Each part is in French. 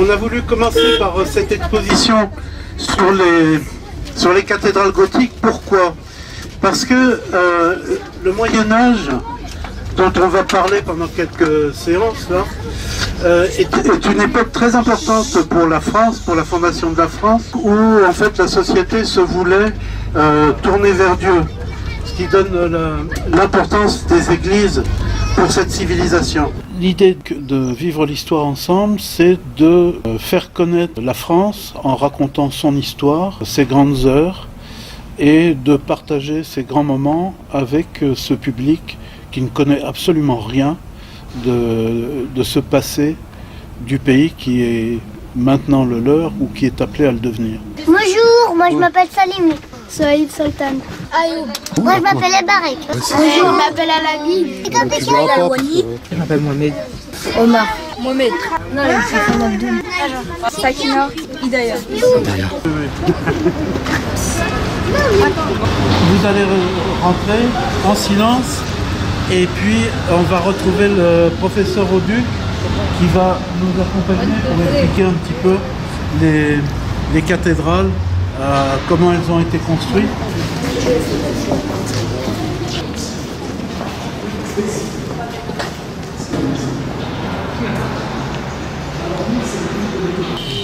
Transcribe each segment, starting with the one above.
On a voulu commencer par cette exposition sur les cathédrales gothiques. Pourquoi? Parce que le Moyen-Âge, dont on va parler pendant quelques séances, là, est une époque très importante pour la France, pour la fondation de la France, où en fait la société se voulait tourner vers Dieu, ce qui donne l'importance des églises pour cette civilisation. L'idée de vivre l'histoire ensemble, c'est de faire connaître la France en racontant son histoire, ses grandes heures, et de partager ces grands moments avec ce public qui ne connaît absolument rien de ce passé du pays qui est maintenant le leur ou qui est appelé à le devenir. Bonjour, moi je m'appelle Salim. Saïd Sultan. Ayoub. Moi je m'appelle Ebarek. Bonjour, je m'appelle Alabi. Je m'appelle Mohamed. Omar. Mohamed. Non, c'est Abdoul. Sakina. Hidaya. Vous allez rentrer en silence et puis on va retrouver le professeur Auduc qui va nous accompagner pour expliquer un petit peu les cathédrales, comment elles ont été construites.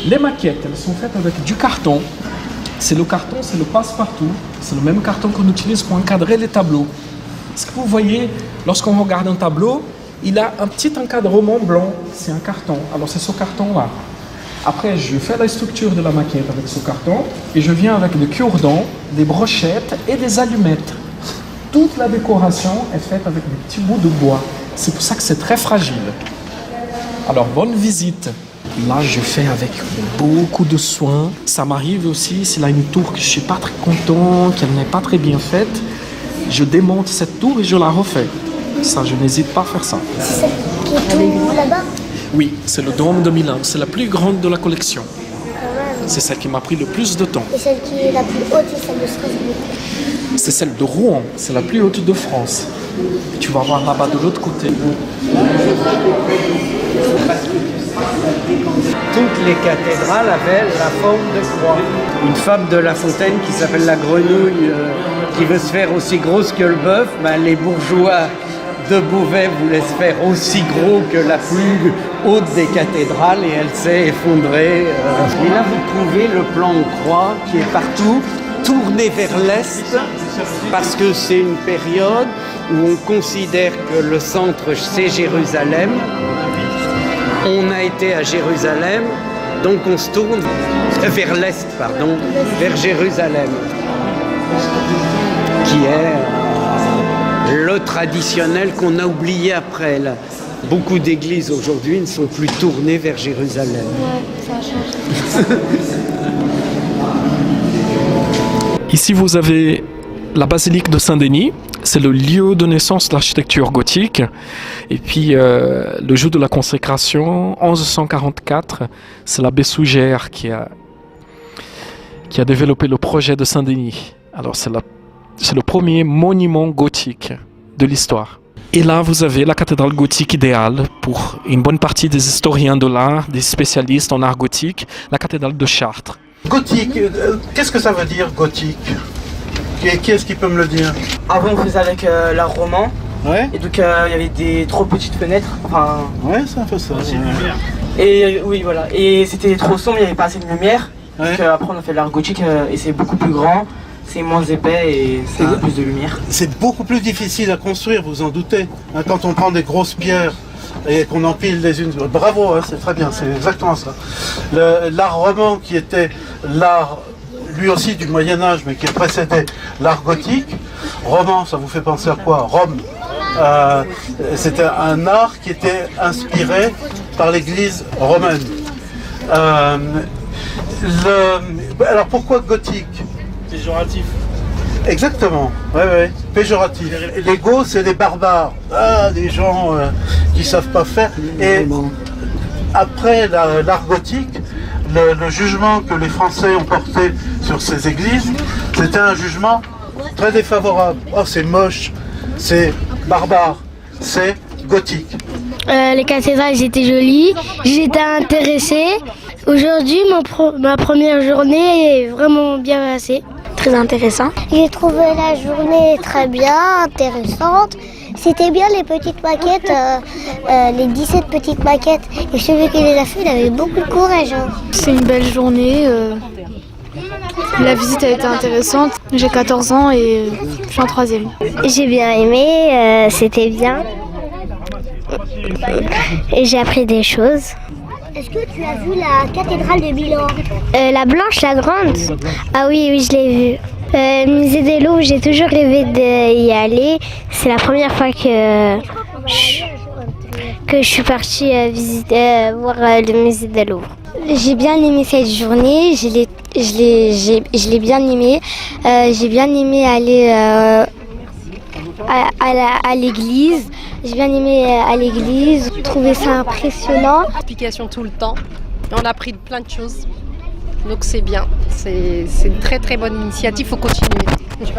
Les maquettes, elles sont faites avec du carton. C'est le carton, c'est le passe-partout. C'est le même carton qu'on utilise pour encadrer les tableaux. Ce que vous voyez, lorsqu'on regarde un tableau, il a un petit encadrement blanc. C'est un carton. Alors c'est ce carton-là. Après, je fais la structure de la maquette avec ce carton et je viens avec des cure-dents, des brochettes et des allumettes. Toute la décoration est faite avec des petits bouts de bois. C'est pour ça que c'est très fragile. Alors, bonne visite. Là, je fais avec beaucoup de soin. Ça m'arrive aussi, s'il y a une tour que je ne suis pas très content, qu'elle n'est pas très bien faite, je démonte cette tour et je la refais. Ça, je n'hésite pas à faire ça. C'est celle qui est tout là-bas? Oui, c'est le Dôme de Milan. C'est la plus grande de la collection. C'est celle qui m'a pris le plus de temps. Et celle qui est la plus haute, c'est celle de Strasbourg. C'est celle de Rouen. C'est la plus haute de France. Et tu vas voir là-bas de l'autre côté. Toutes les cathédrales avaient la forme de croix. Une femme de La Fontaine qui s'appelle la grenouille, qui veut se faire aussi grosse que le bœuf, les bourgeois de Beauvais voulaient se faire aussi gros que la plus haute des cathédrales et elle s'est effondrée. Et là vous trouvez le plan en croix qui est partout, tourné vers l'Est, parce que c'est une période où on considère que le centre c'est Jérusalem. On a été à Jérusalem, donc on se tourne vers l'Est, vers Jérusalem, qui est le traditionnel qu'on a oublié après. Là. Beaucoup d'églises aujourd'hui ne sont plus tournées vers Jérusalem. Ouais, ça a changé. Ici, vous avez la basilique de Saint-Denis. C'est le lieu de naissance de l'architecture gothique. Et puis, le jour de la consécration, 1144, c'est l'abbé Sougère qui a développé le projet de Saint-Denis. Alors, c'est le premier monument gothique de l'histoire. Et là, vous avez la cathédrale gothique idéale pour une bonne partie des historiens de l'art, des spécialistes en art gothique, la cathédrale de Chartres. Gothique, qu'est-ce que ça veut dire gothique? Qui est-ce qui peut me le dire? Avant on faisait avec l'art roman. Ouais. Et donc il y avait des trop petites fenêtres. Enfin. Ouais, c'est un peu ça. Et oui voilà. Et c'était trop sombre, il n'y avait pas assez de lumière. Ouais. Donc après on a fait l'art gothique et c'est beaucoup plus grand, c'est moins épais et ça a plus de lumière. C'est beaucoup plus difficile à construire, vous en doutez. Quand on prend des grosses pierres et qu'on empile les unes. Bravo, c'est très bien, c'est exactement ça. L'art roman qui était l'art lui aussi du Moyen-Âge, mais qui précédait l'art gothique. Roman, ça vous fait penser à quoi? Rome. C'était un art qui était inspiré par l'église romaine. Alors pourquoi gothique? Péjoratif. Exactement, ouais. Péjoratif. Les Goths, c'est des barbares, des gens qui ne savent pas faire. Et après l'art gothique, le jugement que les Français ont porté sur ces églises, c'était un jugement très défavorable. Oh, c'est moche, c'est barbare, c'est gothique. Les cathédrales étaient jolies, j'étais intéressée. Aujourd'hui, ma première journée est vraiment bien passée. Très intéressant. J'ai trouvé la journée très bien, intéressante. C'était bien les petites maquettes, les 17 petites maquettes. Et celui qui les a fait, il avait beaucoup de courage. Hein. C'est une belle journée. La visite a été intéressante. J'ai 14 ans et je suis en 3e. J'ai bien aimé, c'était bien. Et j'ai appris des choses. Est-ce que tu as vu la cathédrale de Milan? La blanche, la grande? Ah oui, je l'ai vue. Musée des Louvres, j'ai toujours rêvé d'y aller. C'est la première fois que je suis partie visiter, voir le musée des Louvres. J'ai bien aimé cette journée, je l'ai bien aimé. J'ai bien aimé aller à l'église. J'ai bien aimé à l'église, trouvé ça impressionnant. Explication tout le temps. On a appris plein de choses. Donc c'est bien. C'est une très très bonne initiative, il faut continuer.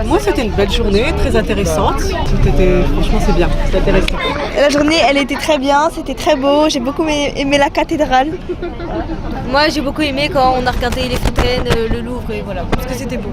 Moi c'était une belle journée, très intéressante. Franchement c'est bien, c'est intéressant. La journée elle était très bien, c'était très beau, j'ai beaucoup aimé la cathédrale. Moi j'ai beaucoup aimé quand on a regardé les fontaines, le Louvre et voilà, parce que c'était beau.